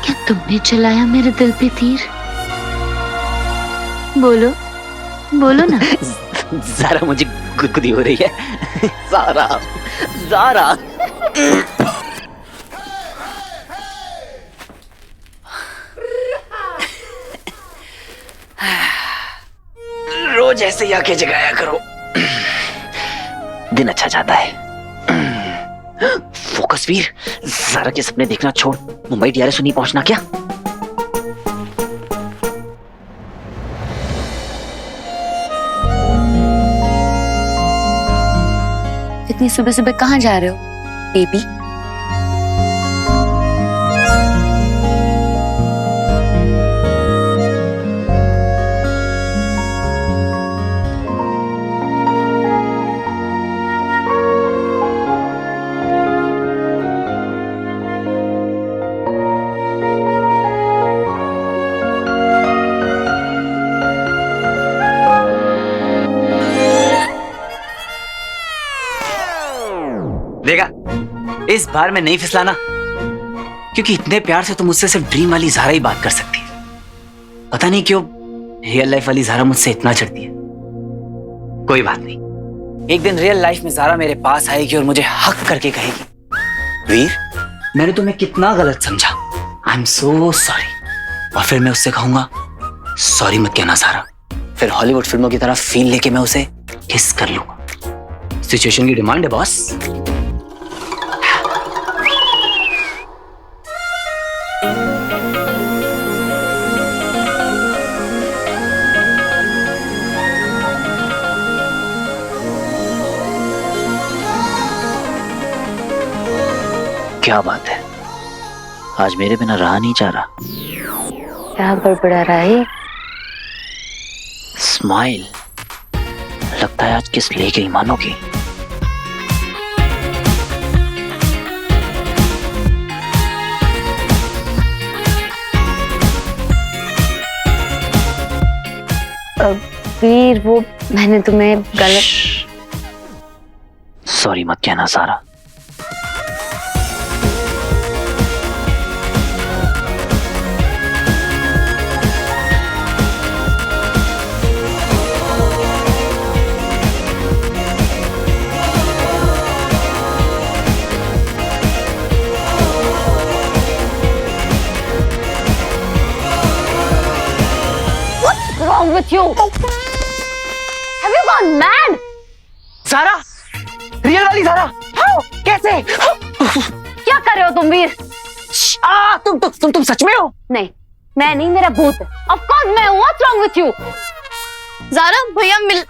क्या तुमने चलाया मेरे दिल पे तीर? बोलो बोलो ना। ज़ारा मुझे गुदगुदी हो रही है। ज़ारा ज़ारा रोज ऐसे ही आके जगाया करो, दिन अच्छा जाता है। फोकस वीर, ज़ारा के सपने देखना छोड़, मुंबई डीआरएस नहीं पहुंचना क्या? इतनी सुबह सुबह कहाँ जा रहे हो बेबी? देखा, इस बार मैं नहीं फिसलाना, क्योंकि इतने प्यार से तुम मुझसे सिर्फ ड्रीम वाली ज़ारा ही बात कर सकती है। पता नहीं क्यों रियल लाइफ वाली ज़ारा मुझसे इतना चिढ़ती है। कोई बात नहीं, एक दिन रियल लाइफ में ज़ारा मेरे पास आएगी और मुझे हक करके कहेगी, वीर मैंने तुम्हें कितना गलत समझा, आई एम सो सॉरी। और फिर मैं उससे कहूंगा, सॉरी मत कहना ज़ारा। फिर हॉलीवुड फिल्मों की तरह फील लेके मैं उसे किस कर लूंगा। सिचुएशन की डिमांड है बॉस। क्या बात है, आज मेरे बिना रहा नहीं जा रहा। क्या बड़बड़ा रहा है? स्माइल, लगता है आज किस ले गई मानोगी। वीर वो मैंने तुम्हें गलत। सॉरी मत कहना Zara. Wrong with you? Have you gone mad? Zara, real वाली ज़ारा। How? कैसे? क्या कर रहे हो तुम वीर? तुम सच में हो? नहीं, मैं नहीं, मेरा भूत है। Of course मैं हूँ। What's wrong with you? Zaara भैया मिल।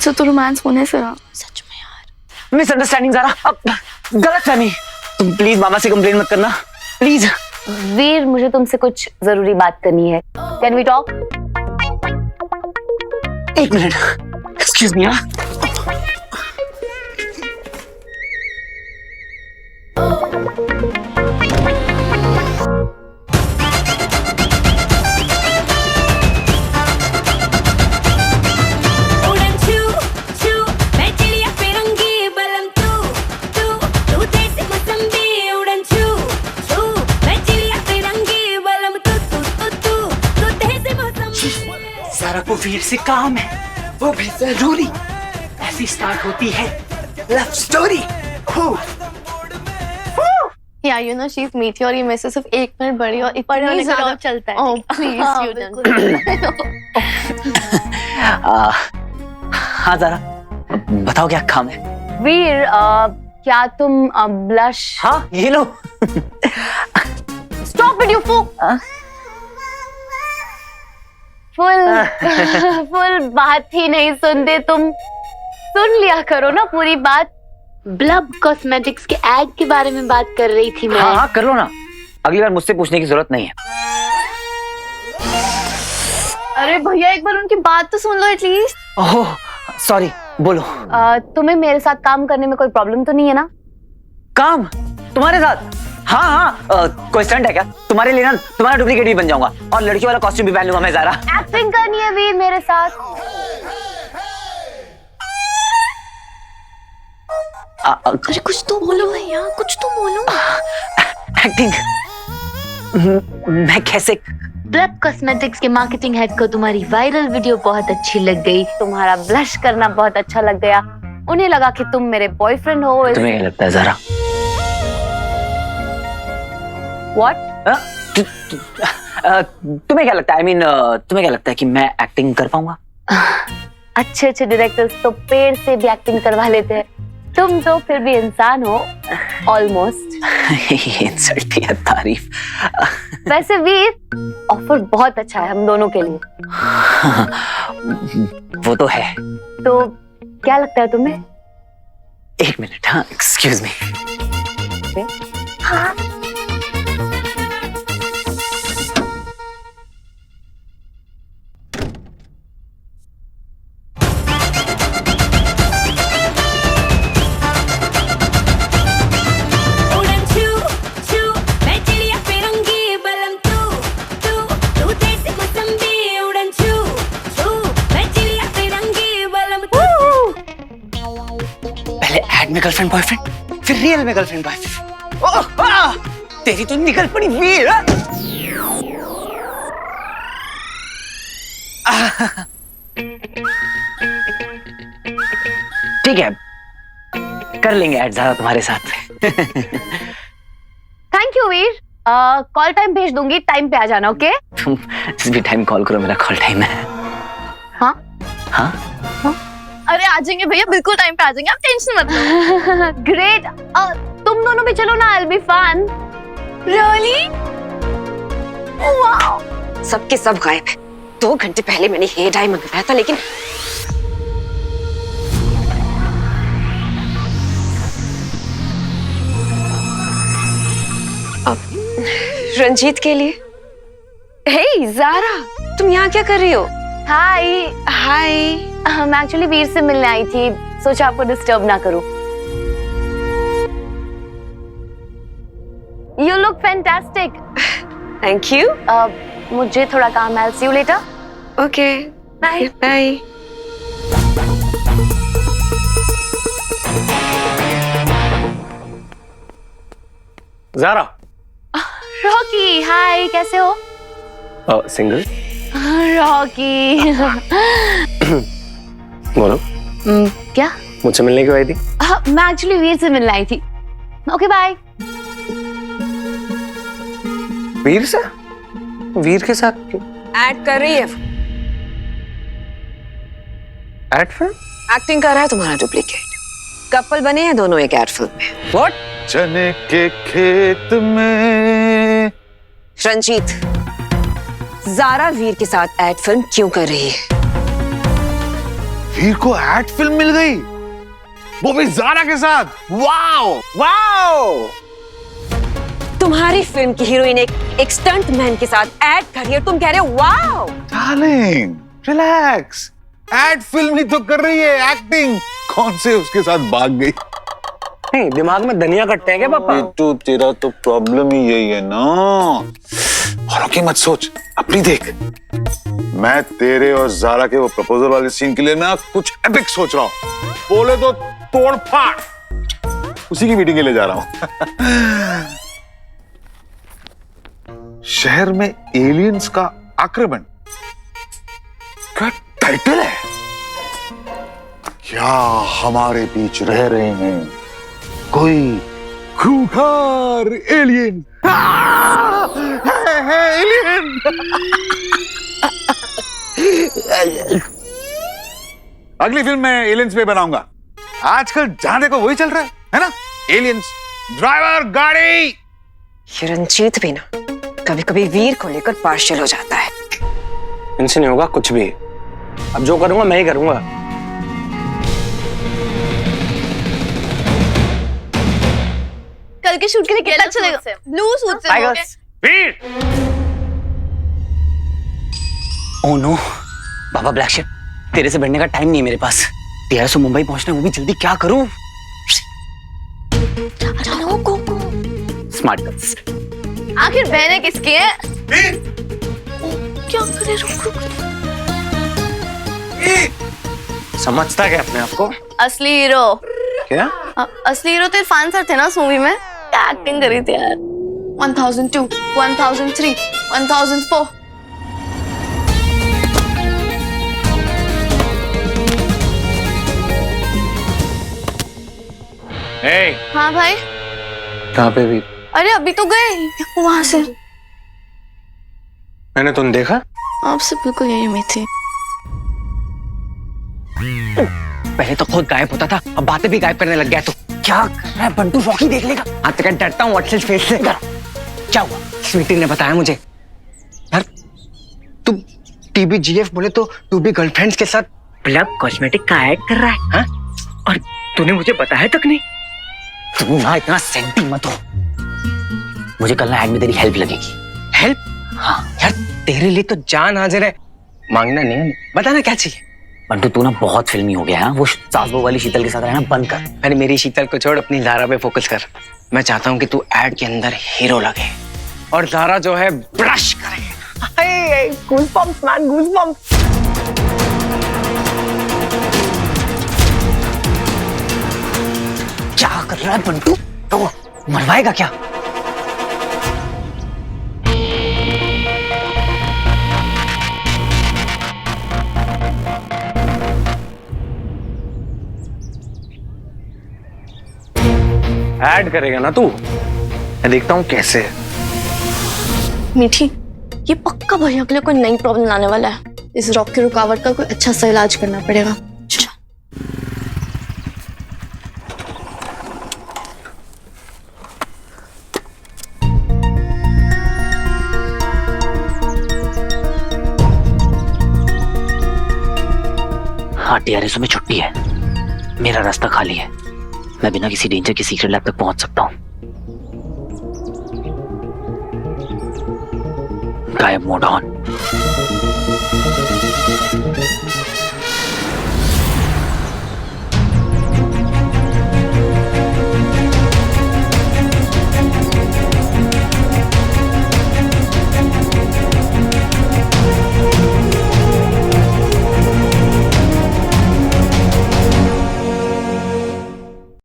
तो रोमांस होने से रहा। सच में यार। मिसअंडरस्टैंडिंग ज़ारा, अब गलतफहमी। तुम प्लीज मामा से कंप्लेन मत करना, प्लीज। वीर मुझे तुमसे कुछ जरूरी बात करनी है। Can we talk? एक मिनट, एक्सक्यूज मी। ज़ारा को वीर से काम है, वो भी जरूरी। ऐसी स्टार्ट होती है love story. Yeah, you know she's meaty और ये मेरे से सिर्फ 1 मिनट बड़ी और इतनी होने का ज़्यादा चलता है। Oh please you don't. हाँ ज़ारा, बताओ क्या काम है? वीर क्या तुम ब्लश? हाँ ये लो। Stop it you fool. Full बात ही नहीं सुनते तुम। सुन लिया करो ना पूरी बात। ब्लब कॉस्मेटिक्स के ऐड के बारे में बात कर रही थी मैं। हाँ कर लो ना, अगली बार मुझसे पूछने की जरूरत नहीं है। अरे भैया एक बार उनकी बात तो सुन लो एटलीस्ट। ओह सॉरी, बोलो। तुम्हें मेरे साथ काम करने में कोई प्रॉब्लम तो नहीं है ना? काम तुम्हारे साथ? हाँ कोई स्टंट है क्या? तुम्हारे लिए ना तुम्हारा डुप्लीकेट भी बन जाऊंगा और लड़की वाला कॉस्ट्यूम भी पहन लूंगा मैं ज़ारा। एक्टिंग करनी है वीर मेरे साथ। अरे कुछ तो बोलो भैया, कुछ तो बोलो। एक्टिंग मैं कैसे? ब्लब कॉस्मेटिक्स के मार्केटिंग हेड को तुम्हारी वायरल वीडियो बहुत अच्छी लग गई, तुम्हारा ब्लश करना बहुत अच्छा लग गया, उन्हें लगा कि तुम मेरे बॉयफ्रेंड हो। तुम्हें क्या लगता है ज़ारा? What? तुम्हें क्या लगता है? तुम्हें क्या लगता है कि मैं एक्टिंग कर पाऊंगा? अच्छे अच्छे डायरेक्टर्स तो पेड़ से भी एक्टिंग करवा लेते हैं, तुम तो फिर भी इंसान हो ऑलमोस्ट। इंसल्ट या तारीफ? वैसे वीर, ऑफर बहुत अच्छा है हम दोनों के लिए। वो तो है। तो क्या लगता है तुम्हें? एक मिनट, हाँ, एक्सक्यूज मी। हाँ। एड में गर्लफ्रेंड बॉयफ्रेंड, फिर रियल में गर्लफ्रेंड बॉयफ्रेंड। तेरी तो निकल पड़ी वीर। ठीक है, कर लेंगे ऐड ज़ारा तुम्हारे साथ। Thank you Veer, call time भेज दूंगी, टाइम पे आ जाना। ओके? तुम जिस भी टाइम कॉल करो, मेरा कॉल टाइम है। हाँ हाँ, अरे आ जाएंगे भैया, बिल्कुल टाइम पे आ जाएंगे, आप टेंशन मत लो। ग्रेट, तुम दोनों भी चलो ना, I'll be fun। Really? Wow, सबके सब गायब है। 2 घंटे पहले मैंने हेयर डाई मंगवाया था, लेकिन रंजीत के लिए। हे ज़ारा, तुम यहाँ क्या कर रही हो? हाय। हाय। मैं एक्चुअली वीर से मिलने आई थी, सोचा आपको डिस्टर्ब ना करूं। You look fantastic. Thank you. मुझे थोड़ा काम है, I'll see you later. Okay. Bye. Bye. Zara. Rocky, hi, कैसे हो? सिंगल? रॉकी। बोलो। क्या? मुझसे मिलने क्यों आई थी? मैं एक्चुअली वीर से मिलने आई थी। Okay bye. वीर से? वीर के साथ क्यों? ऐड कर रही है। Add film? एक्टिंग कर रहा है तुम्हारा डुप्लीकेट। कपल बने हैं दोनों एक ऐड फिल्म में। व्हाट? चने के खेत में। रंजीत, ज़ारा वीर के साथ ऐड फिल्म क्यों कर रही है? वीर को ऐड फिल्म मिल गई, वो भी ज़ारा के साथ। Wow wow. तुम्हारी फिल्म की हीरोइन एक स्टंट मैन के साथ ऐड कर रही है, तुम कह रहे हो wow? Darling relax, ad film ही तो कर रही है, एक्टिंग कौन से उसके साथ भाग गई। नहीं, दिमाग में धनिया कटते हैं क्या पापा? तो तेरा तो प्रॉब्लम ही यही है ना। औरों की मत सोच, अपनी देख। मैं तेरे और ज़ारा के वो प्रपोजल वाले सीन के लिए ना कुछ एपिक सोच रहा हूँ। बोले तो तोड़ फाड़, उसी की मीटिंग के लिए जा रहा हूँ। शहर में एलियंस का आक्रमण, क्या टाइटल है। क्या हमारे बीच रह रहे हैं कोई खूंखार एलियन। एलियन। अगली फिल्म में एलियंस पे बनाऊंगा। आजकल जहां देखो वही चल रहा है ना? एलियंस, ड्राइवर, गाड़ी। ये रंजीत भी ना कभी कभी वीर को लेकर पार्शियल हो जाता है। इनसे नहीं होगा कुछ भी। अब जो करूंगा मैं ही करूंगा। कल के शूट के लिए कितना अच्छा लगेगा, ब्लू सूट से। वीर। Oh no, baa baa black ship, तेरे से बढ़ने का टाइम नहीं है मेरे पास। 1300 मुंबई पहुंचना, वो भी जल्दी। क्या करूं? Smart girls. आखिर बहनें किसकी हैं? क्या करे, रुक रुक। समझता क्या अपने आप को? असली हीरो क्या? असली हीरो तो इरफान सर थे ना उस मूवी में, क्या एक्टिंग करी थी यार। 1002, 1003, 1004। Hey, हाँ भाई। कहाँ पे भी? अरे अभी तो गए वहां से। मैंने तुम देखा? आपसे बिल्कुल यही उम्मीद थी। पहले तो खुद गायब होता था, अब बातें भी गायब करने लग गया। तो क्या कर रहा है बंटू? रॉकी देख लेगा। आज तक डरता हूँ व्हाट्सएप फेस से। क्या हुआ? स्वीटी ने बताया मुझे। यार तू TBGF बोले तो तू भी गर्लफ्रेंड्स के साथ ब्लब कॉस्मेटिक का ऐड कर रहा है, हाँ? और तूने मुझे बताया तक नहीं। तू ना इतना सेंटी मत हो। मुझे कल ना ऐड में तेरी हेल्प लगेगी। हेल्प? हाँ यार तेरे लिए तो जान हाजिर है, मांगना नहीं है। बताना क्या चाहिए। बंटू तू ना बहुत फिल्मी हो गया है। वो सास बहू वाली शीतल के साथ रहना बंद कर। अरे मेरी शीतल को छोड़, अपनी ज़ारा पे फोकस कर। मैं चाहता हूँ कि तू ऐड के अंदर हीरो लगे और ज़ारा जो है ब्रश करे। Goosebumps man, goosebumps. क्या कर रहा है बंटू? तो मरवाएगा क्या? ऐड करेगा ना तू? मैं देखता हूँ कैसे। मीठी, ये पक्का भैया के लिए कोई नई प्रॉब्लम लाने वाला है। इस रॉक की रुकावट का कोई अच्छा सा इलाज करना पड़ेगा। हाँ, TRSO में छुट्टी है। मेरा रास्ता खाली है। मैं बिना किसी डेंजर के सीक्रेट लैब तक पहुंच सकता हूँ। गायब मोड ऑन।